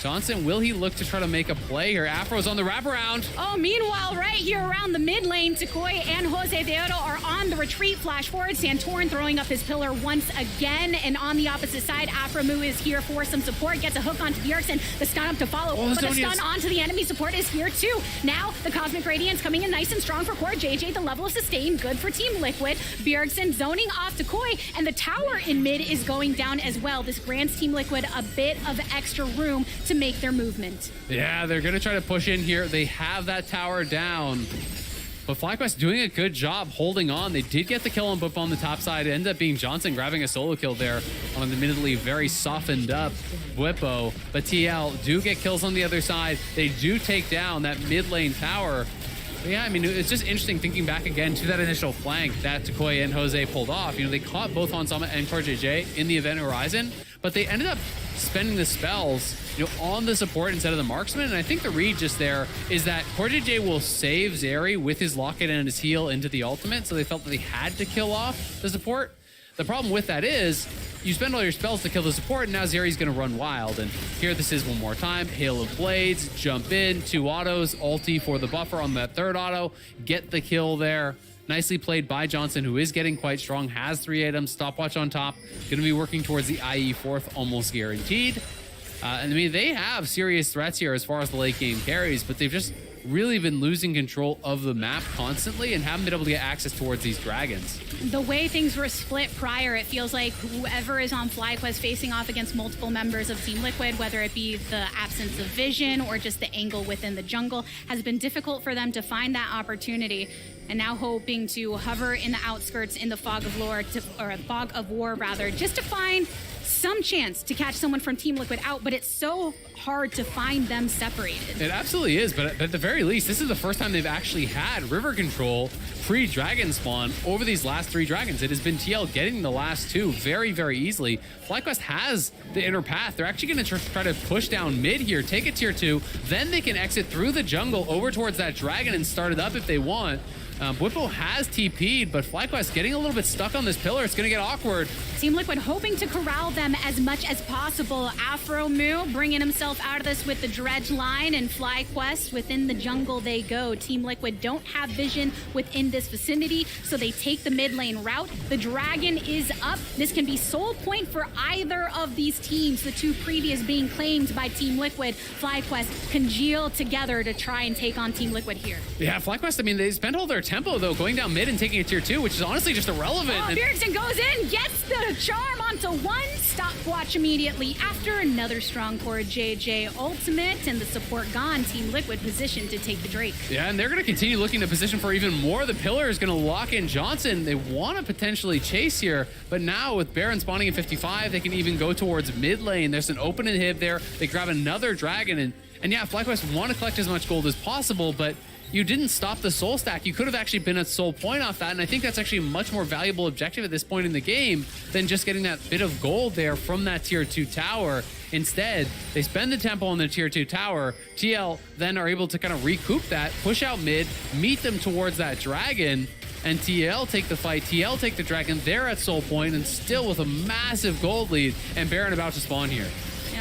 Johnson, will he look to try to make a play here? Afro's on the wraparound. Oh, meanwhile, right here around the mid lane, Takoi and Jose Deodo are on the retreat. Flash forward, Santorin throwing up his pillar once again. And on the opposite side, Aframu is here for some support. Gets a hook onto Bjergsen. The stun up to follow. But the stun onto the enemy support is here too. Now, the Cosmic Radiance coming in nice and strong for CoreJJ. The level of sustain, good for Team Liquid. Bjergsen zoning off Takoi. And the tower in mid is going down as well. This grants Team Liquid a bit of extra room to make their movement. Yeah, they're gonna try to push in here. They have that tower down, but Flyquest doing a good job holding on. They did get the kill on Bwippo on the top side. It ended up being Johnson grabbing a solo kill there on an admittedly very softened up Bwippo, but TL do get kills on the other side. They do take down that mid lane tower. But yeah, I mean, it's just interesting thinking back again to that initial flank that Takoi and Jose pulled off. You know, they caught both Hansama and CoreJJ in the event horizon, but they ended up spending the spells, you know, on the support instead of the marksman. And I think the read just there is that CoreJJ will save Zeri with his locket and his heal into the ultimate, so they felt that they had to kill off the support. The problem with that is you spend all your spells to kill the support, and now Zeri's going to run wild. And here this is one more time. Hail of Blades, jump in, 2 autos, ulti for the buffer on that 3rd auto, get the kill there. Nicely played by Johnson, who is getting quite strong, has 3 items, stopwatch on top, going to be working towards the IE 4th, almost guaranteed. And I mean, they have serious threats here as far as the late game carries, but they've just really been losing control of the map constantly and haven't been able to get access towards these dragons. The way things were split prior, it feels like whoever is on FlyQuest facing off against multiple members of Team Liquid, whether it be the absence of vision or just the angle within the jungle, has been difficult for them to find that opportunity. And now hoping to hover in the outskirts in the fog of war rather, just to find some chance to catch someone from Team Liquid out, but it's so hard to find them separated. It absolutely is, but at the very least, this is the first time they've actually had river control pre-dragon spawn over these last 3 dragons. It has been TL getting the last 2 very, very easily. FlyQuest has the inner path. They're actually going to try to push down mid here, take a tier 2, then they can exit through the jungle over towards that dragon and start it up if they want. Bwippo has TP'd, but FlyQuest getting a little bit stuck on this pillar. It's going to get awkward. Team Liquid hoping to corral them as much as possible. Afro Mu bringing himself out of this with the dredge line, and FlyQuest within the jungle they go. Team Liquid don't have vision within this vicinity, so they take the mid lane route. The dragon is up. This can be soul point for either of these teams, the 2 previous being claimed by Team Liquid. FlyQuest congeal together to try and take on Team Liquid here. Yeah, FlyQuest, I mean, they spent all their tempo, though, going down mid and taking a tier 2, which is honestly just irrelevant. Oh, Bjergsen goes in, gets the charm onto 1, stopwatch immediately after another strong CoreJJ ultimate, and the support gone. Team Liquid positioned to take the Drake. Yeah, and they're going to continue looking to position for even more. The pillar is going to lock in Johnson. They want to potentially chase here, but now with Baron spawning in 55, they can even go towards mid lane. There's an open inhib there. They grab another dragon, and yeah, FlyQuest want to collect as much gold as possible, but you didn't stop the soul stack. You could have actually been at soul point off that, and I think that's actually a much more valuable objective at this point in the game than just getting that bit of gold there from that tier 2 tower. Instead, they spend the tempo on the tier 2 tower. TL then are able to kind of recoup that, push out mid, meet them towards that dragon, and TL take the fight. TL take the dragon. They're at soul point and still with a massive gold lead, and Baron about to spawn here.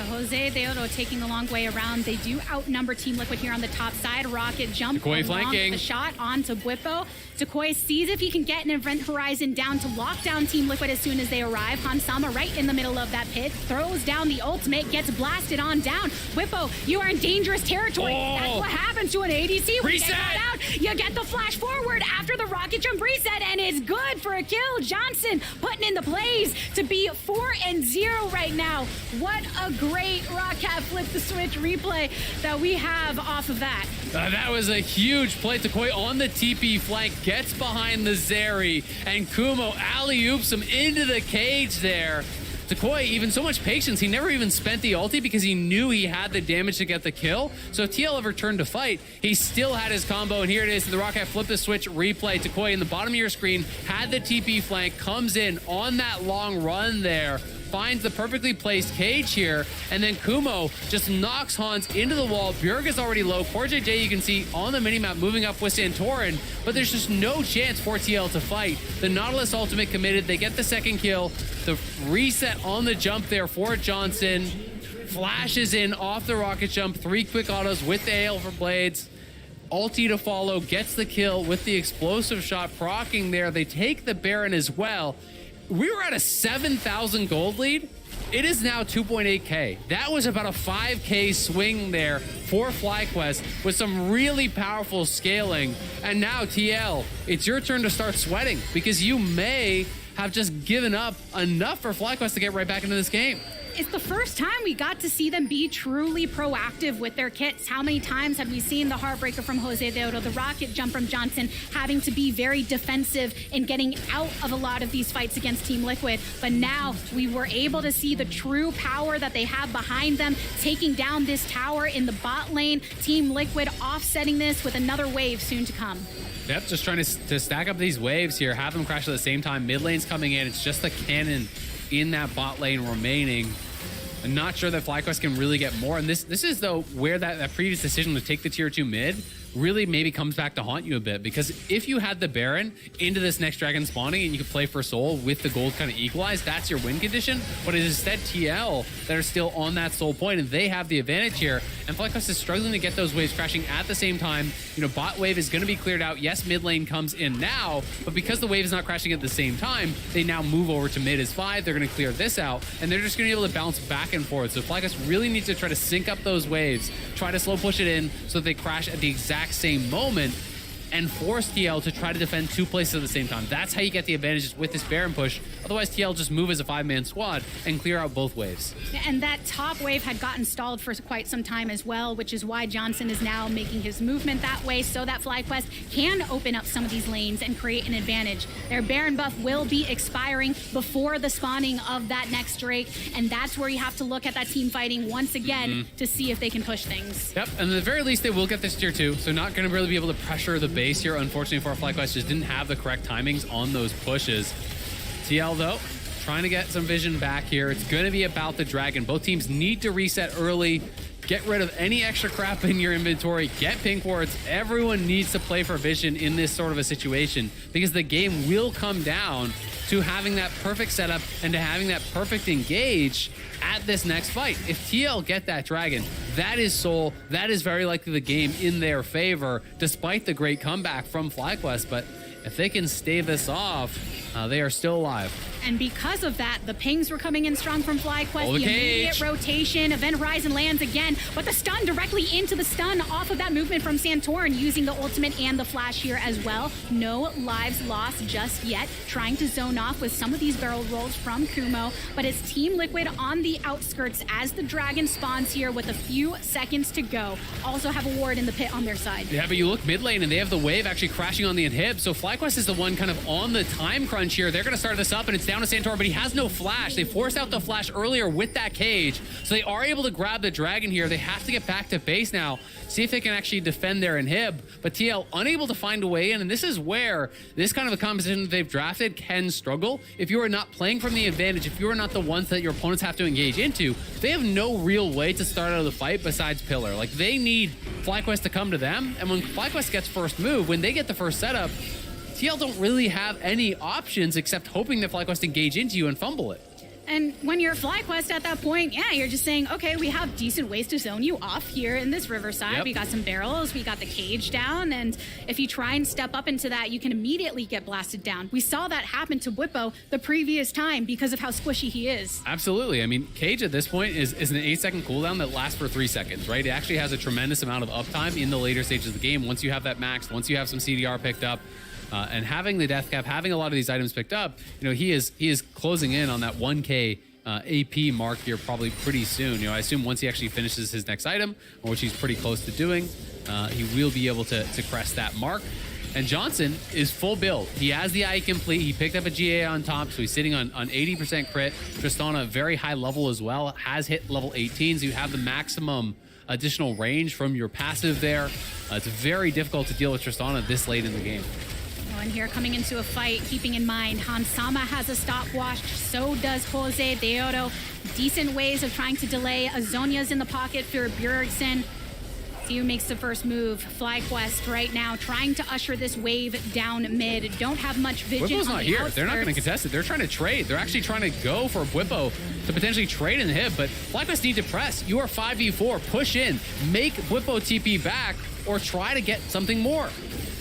Jose Deodo taking the long way around. They do outnumber Team Liquid here on the top side. Rocket jump Decoy along flanking. the shot onto Bwipo. Decoy sees if he can get an event horizon down to lock down Team Liquid as soon as they arrive. Hansama right in the middle of that pit, throws down the ultimate, gets blasted on down. Bwipo, you are in dangerous territory. Oh. That's what happens to an ADC. When Reset. you get caught out, you get the flash forward after the rocket jump reset, and it's good for a kill. Johnson putting in the plays to be 4-0 right now. What a great Rockcat flip the switch replay that we have off of that. That was a huge play. Decoy on the TP flank, gets behind the Zeri, and Kumo alley-oops him into the cage there. Decoy, even so much patience, he never even spent the ulti because he knew he had the damage to get the kill. So if TL ever turned to fight, he still had his combo, and here it is, the Rocket flip the switch replay. Decoy in the bottom of your screen, had the TP flank, comes in on that long run there, finds the perfectly placed cage here, and then Kumo just knocks Hans into the wall. Bjerg is already low. CoreJJ you can see on the minimap moving up with Santorin, but there's just no chance for TL to fight. The Nautilus ultimate committed. They get the second kill. The reset on the jump there for Johnson. Flashes in off the rocket jump. 3 quick autos with the AL for Blades. Ulti to follow, gets the kill with the explosive shot proccing there. They take the Baron as well. We were at a 7,000 gold lead. It is now 2.8k. That was about a 5k swing there for FlyQuest with some really powerful scaling. And now TL, it's your turn to start sweating because you may have just given up enough for FlyQuest to get right back into this game. It's the first time we got to see them be truly proactive with their kits. How many times have we seen the Heartbreaker from Jose Deodo, the rocket jump from Johnson, having to be very defensive and getting out of a lot of these fights against Team Liquid? But now we were able to see the true power that they have behind them, taking down this tower in the bot lane. Team Liquid offsetting this with another wave soon to come. Yep, just trying to stack up these waves here, have them crash at the same time. Mid lane's coming in. It's just the cannon in that bot lane remaining. I'm not sure that FlyQuest can really get more. And this is, though, where that previous decision to take the tier 2 mid really maybe comes back to haunt you a bit. Because if you had the Baron into this next dragon spawning and you could play for soul with the gold kind of equalized, that's your win condition. But it is instead TL that are still on that soul point, and they have the advantage here. And FlyQuest is struggling to get those waves crashing at the same time. You know, bot wave is going to be cleared out. Yes, mid lane comes in now, but because the wave is not crashing at the same time, they now move over to mid as 5. They're going to clear this out, and they're just going to be able to bounce back and forth. So FlyQuest really needs to try to sync up those waves, try to slow push it in so that they crash at the exact same moment, and force TL to try to defend 2 places at the same time. That's how you get the advantages with this Baron push. Otherwise, TL just move as a 5-man squad and clear out both waves. And that top wave had gotten stalled for quite some time as well, which is why Johnson is now making his movement that way so that FlyQuest can open up some of these lanes and create an advantage. Their Baron buff will be expiring before the spawning of that next Drake, and that's where you have to look at that team fighting once again to see if they can push things. Yep, and at the very least, they will get this tier 2, so not going to really be able to pressure the base here. Unfortunately for FlyQuest, just didn't have the correct timings on those pushes. TL, though, trying to get some vision back here. It's going to be about the dragon. Both teams need to reset early, get rid of any extra crap in your inventory, get pink wards. Everyone needs to play for vision in this sort of a situation because the game will come down to having that perfect setup and to having that perfect engage at this next fight. If TL get that dragon, that is soul. That is very likely the game in their favor, despite the great comeback from FlyQuest. But if they can stave this off, they are still alive. And because of that, the pings were coming in strong from FlyQuest. The immediate rotation, Event Horizon lands again, but the stun directly into the stun off of that movement from Santorin, using the ultimate and the flash here as well. No lives lost just yet. Trying to zone off with some of these barrel rolls from Kumo, but it's Team Liquid on the outskirts as the dragon spawns here with a few seconds to go. Also have a ward in the pit on their side. Yeah, but you look mid lane and they have the wave actually crashing on the inhib, so FlyQuest is the one kind of on the time crunch crunch here. They're going to start this up, and it's down to Santor, but he has no flash. They forced out the flash earlier with that cage, so they are able to grab the dragon here. They have to get back to base now, see if they can actually defend their inhib, but TL unable to find a way in, and this is where this kind of a composition that they've drafted can struggle. If you are not playing from the advantage, if you are not the ones that your opponents have to engage into, they have no real way to start out of the fight besides Pillar. Like, they need FlyQuest to come to them, and when FlyQuest gets first move, when they get the first setup, TL don't really have any options except hoping that FlyQuest engage into you and fumble it. And when you're FlyQuest at that point, yeah, you're just saying, okay, we have decent ways to zone you off here in this Riverside. Yep. We got some barrels, we got the cage down, and if you try and step up into that, you can immediately get blasted down. We saw that happen to Whippo the previous time because of how squishy he is. Absolutely. I mean, Cage at this point is an 8-second cooldown that lasts for 3 seconds, right? It actually has a tremendous amount of uptime in the later stages of the game. Once you have that maxed, once you have some CDR picked up, and having the death cap, having a lot of these items picked up, you know, he is closing in on that 1K AP mark here probably pretty soon. You know, I assume once he actually finishes his next item, which he's pretty close to doing, he will be able to crest that mark. And Johnson is full build. He has the eye complete. He picked up a GA on top, so he's sitting on 80% crit. Tristana, very high level as well, has hit level 18, so you have the maximum additional range from your passive there. It's very difficult to deal with Tristana this late in the game. And here coming into a fight, keeping in mind, Hansama has a stopwatch, so does Jose Deodo. Decent ways of trying to delay. Azonia's in the pocket for Bjergsen. See who makes the first move. FlyQuest right now trying to usher this wave down mid. Don't have much vision. Whippo's on not the here. outskirts. They're not going to contest it. They're trying to trade. They're actually trying to go for Whippo to potentially trade in the hit, but FlyQuest need to press. You are 5v4. Push in. Make Whippo TP back or try to get something more.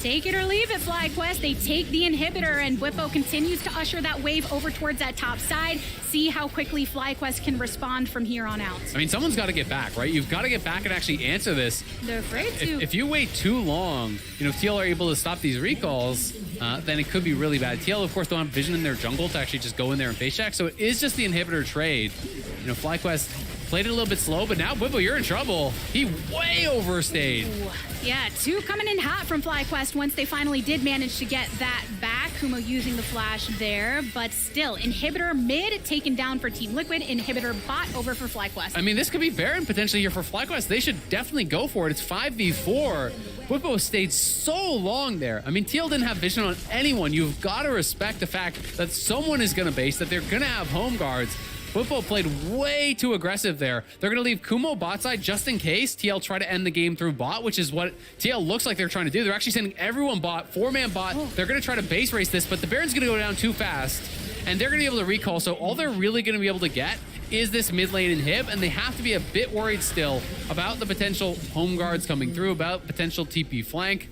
Take it or leave it, FlyQuest. They take the inhibitor, and Whippo continues to usher that wave over towards that top side. See how quickly FlyQuest can respond from here on out. I mean, someone's got to get back, right? You've got to get back and actually answer this. They're afraid to. If you wait too long, you know, if TL are able to stop these recalls, then it could be really bad. TL, of course, don't have vision in their jungle to actually just go in there and face check, so it is just the inhibitor trade. You know, FlyQuest played it a little bit slow, but now, Whippo, you're in trouble. He way overstayed. Ooh. Yeah, two coming in hot from FlyQuest once they finally did manage to get that back. Kumo using the flash there, but still, inhibitor mid taken down for Team Liquid, inhibitor bot over for FlyQuest. I mean, this could be Baron potentially here for FlyQuest. They should definitely go for it. It's 5v4. Whippo stayed so long there. I mean, TL didn't have vision on anyone. You've got to respect the fact that someone is going to base, that they're going to have home guards. Whippo played way too aggressive there. They're going to leave Kumo bot side just in case TL try to end the game through bot, which is what TL looks like they're trying to do. They're actually sending everyone bot, 4-man bot. They're going to try to base race this, but the Baron's going to go down too fast, and they're going to be able to recall. So all they're really going to be able to get is this mid lane inhib, and they have to be a bit worried still about the potential home guards coming through, about potential TP flank.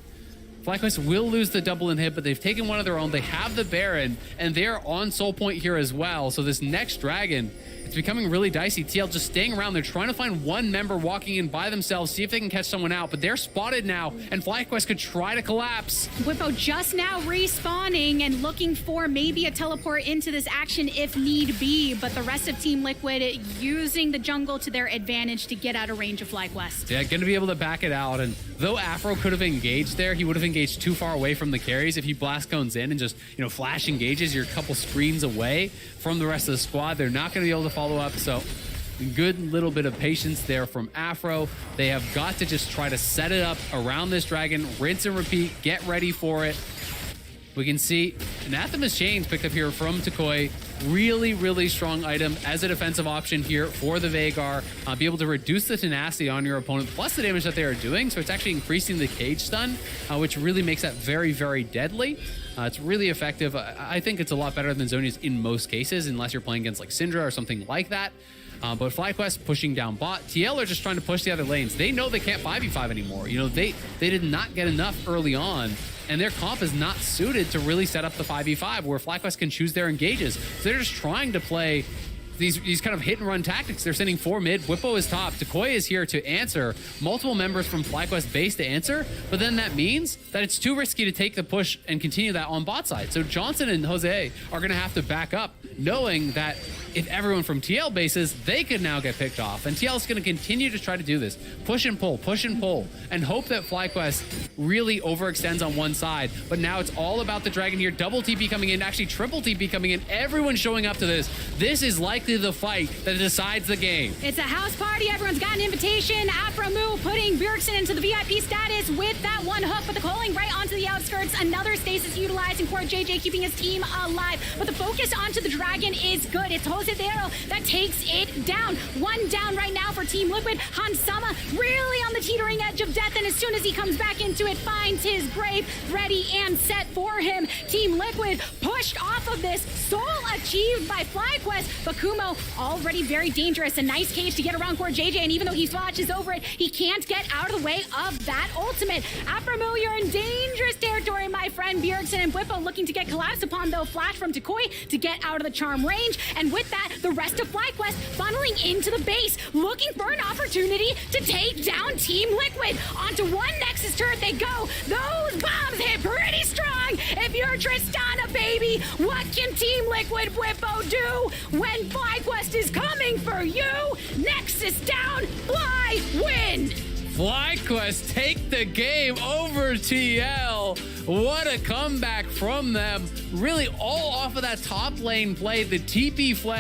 FlyQuest will lose the double inhib, but they've taken one of their own. They have the Baron, and they're on soul point here as well. So this next dragon, it's becoming really dicey. TL just staying around. They're trying to find one member walking in by themselves, see if they can catch someone out, but they're spotted now, and FlyQuest could try to collapse. Whippo just now respawning and looking for maybe a teleport into this action if need be, but the rest of Team Liquid using the jungle to their advantage to get out of range of FlyQuest. Yeah, going to be able to back it out, and though Afro could have engaged there, he would have engaged too far away from the carries. If he blast cones in and just, you know, flash engages, you're a couple screens away from the rest of the squad. They're not going to be able to follow up, so good little bit of patience there from Afro. They have got to just try to set it up around this dragon, rinse and repeat, get ready for it. We can see Anathema's Chains picked up here from Takoi. Really, really strong item as a defensive option here for the Veigar. Be able to reduce the tenacity on your opponent, plus the damage that they are doing. So it's actually increasing the cage stun, which really makes that very, very deadly. It's really effective. I think it's a lot better than Zhonya's in most cases, unless you're playing against like Syndra or something like that. But FlyQuest pushing down bot. TL are just trying to push the other lanes. They know they can't 5v5 anymore. You know, they did not get enough early on, and their comp is not suited to really set up the 5v5 where FlyQuest can choose their engages. So they're just trying to play these kind of hit and run tactics. They're sending 4 mid. Whippo is top. Takoi is here to answer. Multiple members from FlyQuest base to answer, but then that means that it's too risky to take the push and continue that on bot side. So Johnson and Jose are going to have to back up, knowing that if everyone from TL bases, they could now get picked off. And TL is going to continue to try to do this. Push and pull, and hope that FlyQuest really overextends on one side. But now it's all about the Dragon here. Double TP coming in, actually triple TP coming in. Everyone showing up to this. This is likely the fight that decides the game. It's a house party. Everyone's got an invitation. Aframu putting Bjergsen into the VIP status with that one hook, but the calling right onto the outskirts. Another stasis utilized, and Core JJ keeping his team alive. But the focus onto the Dragon is good. It's Josedero that takes it down. One down right now for Team Liquid. Hansama really on the teetering edge of death, and as soon as he comes back into it, finds his grave ready and set for him. Team Liquid pushed off of this. Soul achieved by FlyQuest, but Kumo already very dangerous. A nice cage to get around Core JJ, and even though he watches over it, he can't get out of the way of that ultimate. Aframu, you're in dangerous territory, my friend. Bjergsen and Bwipo looking to get collapsed upon, though. Flash from Takoi to get out of the charm range, and with that, the rest of FlyQuest funneling into the base, looking for an opportunity to take down Team Liquid. Onto one Nexus turret they go. Those bombs hit pretty strong. If you're Tristana, baby, what can Team Liquid Bwipo do when FlyQuest is coming for you? Nexus down, Fly win. FlyQuest take the game over TL. What a comeback from them. Really all off of that top lane play. The TP flag